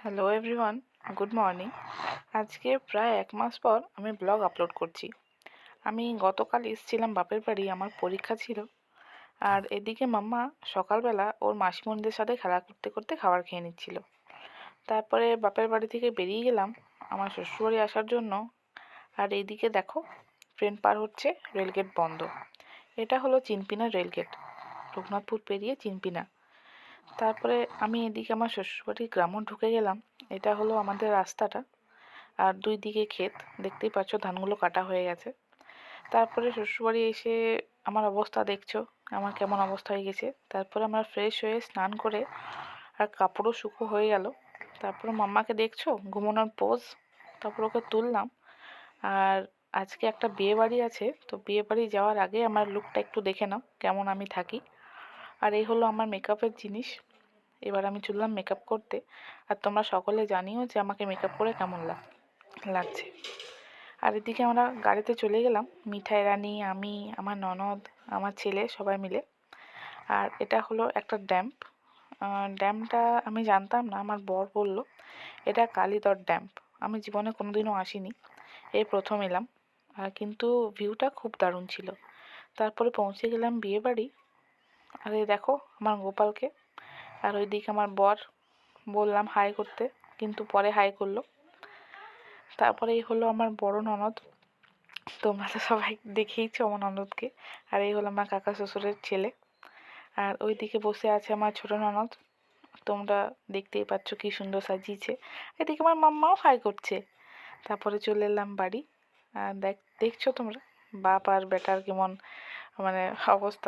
Hello everyone, good morning. আজকে প্রায় 1 মাস পর আমি ব্লগ আপলোড করছি। আমি গতকাল এসেছিলাম বাপের বাড়ি, আমার পরীক্ষা ছিল। আর এদিকে মাম্মা সকালবেলা ওর মাসিমণিদের সাথে খেলা করতে করতে খাবার খেয়ে নিচ্ছিল। তারপরে বাপের বাড়ি থেকে বেরিয়ে গেলাম আমার শ্বশুরবাড়ি আসার জন্য। আর এইদিকে দেখো, ট্রেন পার হচ্ছে, রেলগেট বন্ধ। এটা হলো চিনপিনা রেলগেট, রঘুনাথপুর পেরিয়ে চিনপিনা। তারপরে আমি এদিকে আমার শ্বশুরবাড়ির গ্রামও ঢুকে গেলাম। এটা হলো আমাদের রাস্তাটা, আর দুই দিকে ক্ষেত, দেখতেই পাচ্ছ ধানগুলো কাটা হয়ে গেছে। তারপরে শ্বশুরবাড়ি এসে আমার অবস্থা দেখছো, আমার কেমন অবস্থা হয়ে গেছে। তারপরে আমরা ফ্রেশ হয়ে স্নান করে আর কাপড়ও শুকো হয়ে গেল। তারপরে মাম্মাকে দেখছো ঘুমানোর পোজ, তারপর ওকে তুললাম। আর আজকে একটা বিয়ে বাড়ি আছে, তো বিয়ে বাড়ি যাওয়ার আগে আমার লুকটা একটু দেখে নাও কেমন আমি থাকি। আর এই হলো আমার মেকআপের জিনিস। এবার আমি চললাম মেকআপ করতে। আর তোমরা সকলে জানিও যে আমাকে মেকআপ করে কেমন লাগছে। আর এদিকে আমরা গাড়িতে চলে গেলাম, মিঠাই রানী, আমি, আমার ননদ, আমার ছেলে, সবাই মিলে। আর এটা হলো একটা ড্যাম্প। ড্যামটা আমি জানতাম না, আমার বর বলল এটা কালীতট ড্যাম্প। আমি জীবনে কোনোদিনও আসিনি, এই প্রথম এলাম। কিন্তু ভিউটা খুব দারুণ ছিল। তারপরে পৌঁছে গেলাম বিয়ে বাড়ি। আর এই দেখো আমার গোপালকে। আর ওইদিকে আমার বর, বললাম হাই করতে, কিন্তু পরে হাই করলো। তারপরে এই হলো আমার বড় ননদ, তোমরা তো সবাই দেখেইছো আমার ননদকে। আর এই হলো আমার কাকা শ্বশুরের ছেলে। আর ওইদিকে বসে আছে আমার ছোট ননদ, তোমরা দেখতেই পাচ্ছ কি সুন্দর সাজিয়েছে। এদিকে আমার মাম্মাও হাই করছে। তারপরে চলে এলাম বাড়ি। আর দেখছো তোমরা বাপ আর বেটার কেমন মানে অবস্থা।